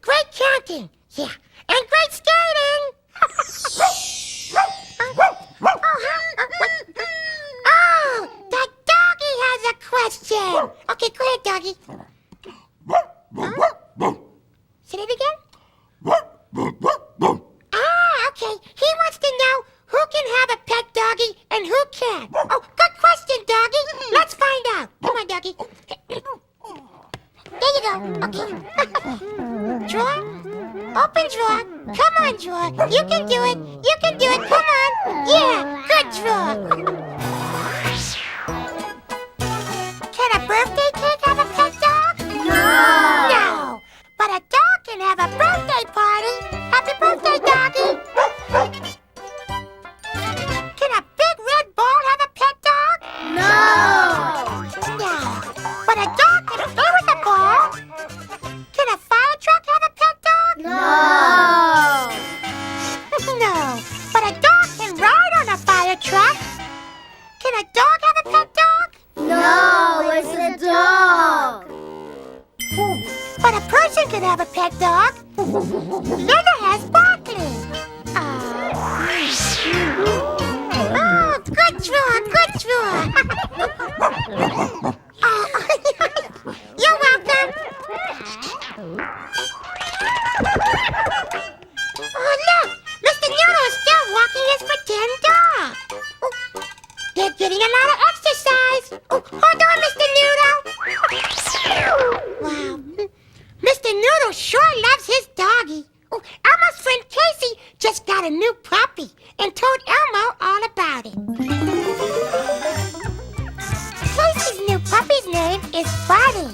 great counting. Yeah, and great skating. Oh, the doggy has a question. Okay, go ahead, doggy. Say it again. Okay. He wants to know who can have a pet doggy and who can't. Oh, good question, doggy. Let's find out. Come on, doggy. There you go. Okay. Drawer. Open drawer. Come on, drawer. You can do it. You can do it. Come on. Yeah, good drawer. Can a birthday cake have a pet dog? No. But a dog can have a birthday party. Happy birthday, doggy. Can a big red ball have a pet dog? No. But a dog can play with a ball. Can a fire truck have a pet dog? No. No. But a dog can ride on a fire truck. Can a dog have a pet dog? No, it's a dog. But a person can have a pet dog. Linda has Barkley. Oh, good draw, good draw. Oh, you're welcome. Oh, look, Mr. Noodle is still walking his pretend dog. Oh, they're getting a lot of exercise. Oh, hold on, Mr. Noodle. Wow. Mr. Noodle sure loves his doggy. Oh, Elmo's friend Casey just got a new puppy and told Elmo all about it. Casey's new puppy's name is Buddy.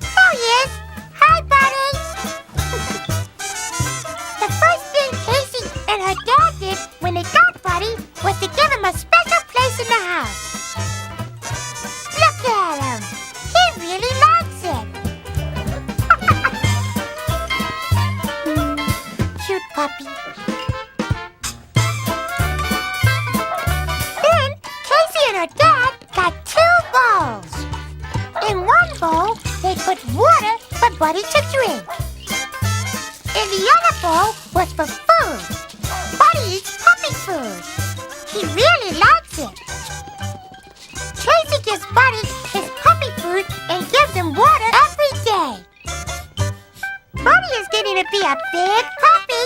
There he is. Hi, Buddy. The first thing Casey and her dad did when they got Buddy was to give him a special place in the house. Look at him. He really likes it. Cute puppy. Then Casey and her dad got 2 bowls. In one bowl, they put water for Buddy to drink. In the other bowl was for food. Buddy eats puppy food. He really likes it. Casey gives Buddy his puppy food and gives him water every day. Buddy is getting to be a big puppy.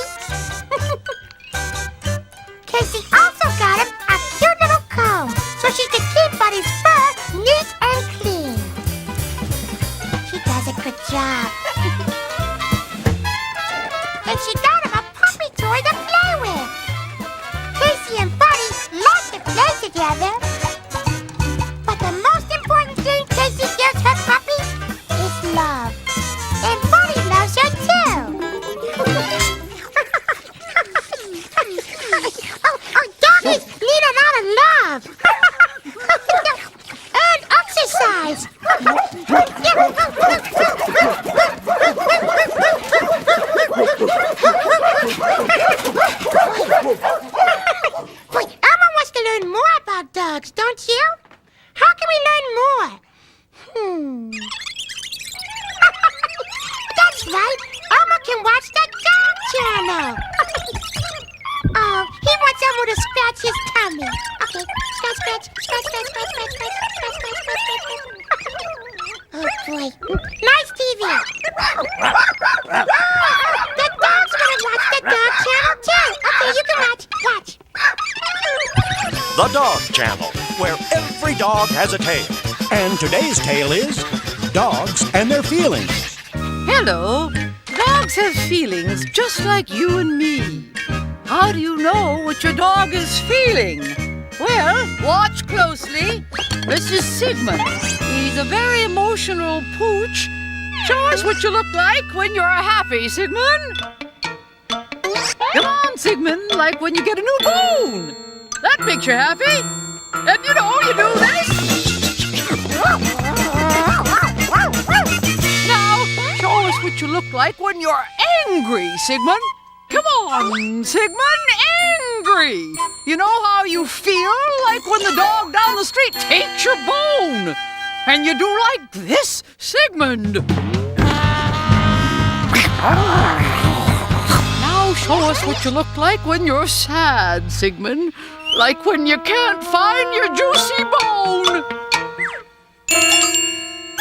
Casey also got him a cute little comb so she could keep Buddy's fur neat and clean. She does a good job. And she got him a puppy toy to play with. Casey and Buddy like to play together. But the most important thing Casey gives her puppy is love. And Buddy loves her too. oh, doggies need a lot of love. And exercise. Boy, Elmo wants to learn more about dogs, don't you? How can we learn more? That's right. Elmo can watch the Dog Channel. Oh, he wants Elmo to scratch his tummy. Okay, scratch, scratch, scratch, scratch, scratch, scratch, scratch, scratch, scratch, scratch, scratch. Oh, boy. Nice TV. The dog's gonna watch the Dog Channel, too. Okay, you can watch. Watch. The Dog Channel, where every dog has a tale. And today's tale is Dogs and Their Feelings. Hello. Dogs have feelings just like you and me. How do you know what your dog is feeling? Well, watch closely. This is Sigmund. He's a very emotional pooch. Show us what you look like when you're happy, Sigmund. Come on, Sigmund, like when you get a new bone. That makes you happy. And you do this. Now, show us what you look like when you're angry, Sigmund. Come on, Sigmund, angry. You know how you feel like when the dog down the street takes your bone. And you do like this, Sigmund. Now show us what you look like when you're sad, Sigmund. Like when you can't find your juicy bone.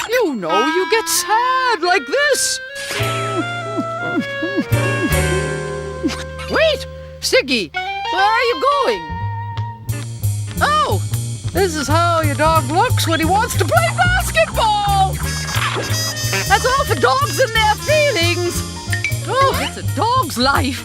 You know you get sad like this. Wait, Siggy, where are you going? Oh, this is how your dog looks when he wants to play basketball. That's all for dogs and their feelings. Oh, it's a dog's life.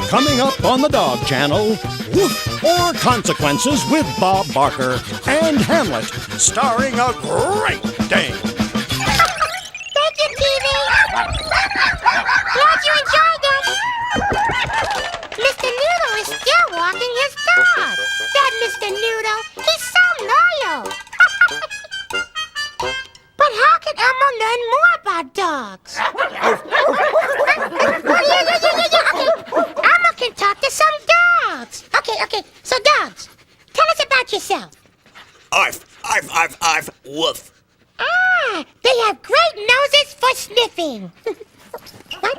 Coming up on the Dog Channel, Woof or Consequences with Bob Barker and Hamlet, starring a Great Dane. Thank you, TV. Glad you enjoyed it. Mr. Noodle is still walking his dog. That Mr. Noodle, he's so loyal. But how can Elmo learn more about dogs? Yeah. Okay. Elmo can talk to some dogs. Okay. So dogs, tell us about yourself. Arf, woof. Ah, they have great noses for sniffing. What?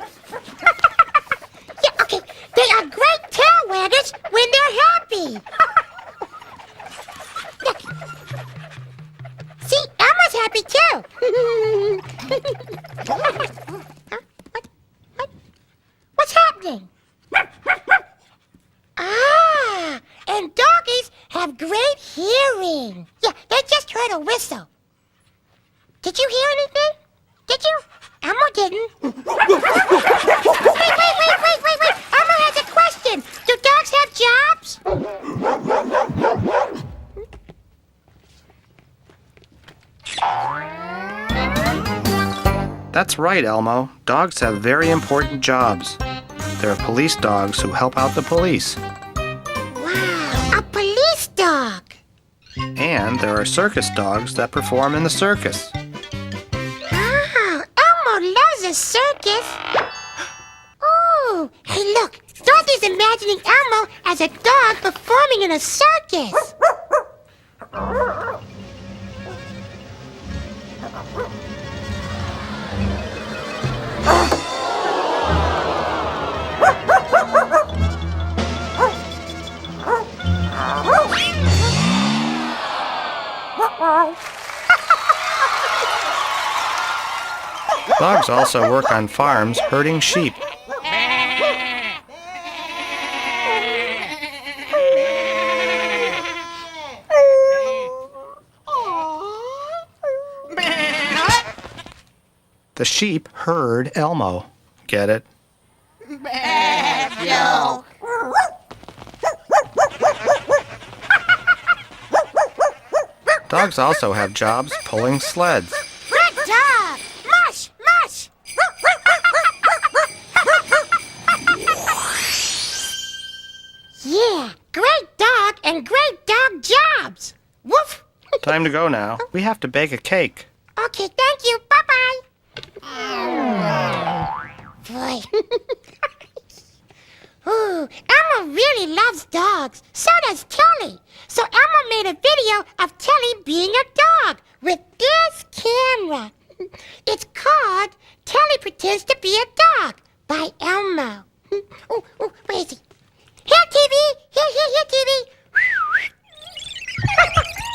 Yeah, okay. They are great tail waggers when they're happy. Look. See, Elmo's happy too. Huh? What? What's happening? Ah, and doggies have great hearing. Yeah, they just heard a whistle. Did you hear anything? Did you? Elmo didn't. Wait. Elmo has a question. Do dogs have jobs? That's right, Elmo. Dogs have very important jobs. There are police dogs who help out the police. Wow, a police dog. And there are circus dogs that perform in the circus. Oh, Elmo loves a circus. Oh, hey, look. Dorothy's imagining Elmo as a dog performing in a circus. Dogs also work on farms herding sheep. The sheep herd Elmo. Get it? No. Dogs also have jobs pulling sleds. Good dog. Mush. Yeah, great dog and great dog jobs. Woof. Time to go now. We have to bake a cake. Okay, thank you. Bye-bye. Boy. Ooh, Elmo really loves dogs. So does Telly. So Elmo made a video of Telly being a dog with this camera. It's called Telly Pretends to Be a Dog by Elmo. Oh, where is he? Here, TV. Here, TV.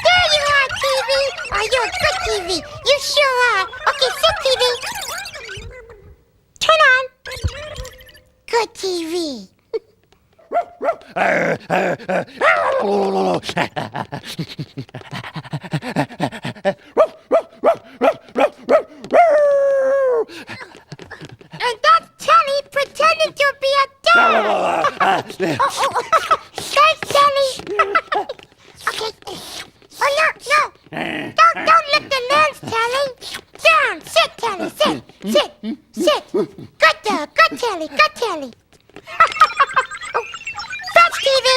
There you are, TV. Oh, you're a good TV. You sure are. Okay, sit, TV. Turn on. Good TV. And that's Telly pretending to be a dog. Thanks, Telly. Okay. Oh, no. Don't lick the lens, Telly. Down. Sit, Telly. Sit. Good dog. Good Telly. Fetch, TV.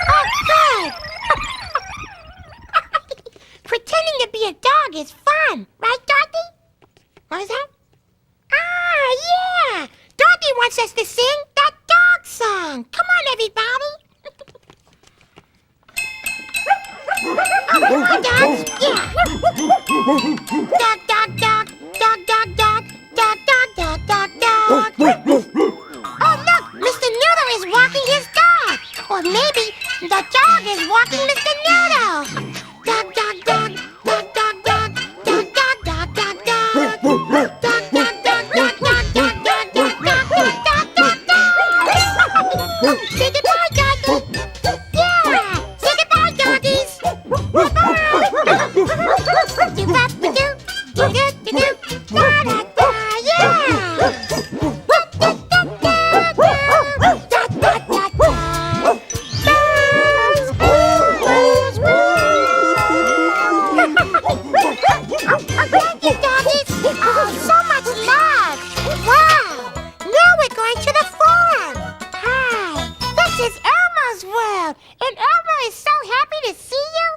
Oh, good. Pretending to be a dog is fun. Right, Dorothy? What was that? Ah, yeah. Dorothy wants us to sing that dog song. Come on, everybody. Hi, dogs. Yeah. Dog, dog, dog. Dog, dog, dog. Dog, dog, dog, dog, dog. Oh, look. Mr. Noodle is walking his dog. Or maybe the dog is walking Mr. Noodle. Dog, dog, dog. Dog, dog, dog. Dog, dog, dog, dog, dog. Dog, dog, dog, dog, dog, dog, dog, dog, dog, dog, dog, dog. Say goodbye, doggies. Yeah. Say goodbye, doggies. Do-ba-ba-doo. Do-do-do-do. Da-da-da. Yeah. Thank you, doggies. Oh, so much love. Wow. Now we're going to the farm. Hi. This is Elmo's world. And Elmo is so happy to see you.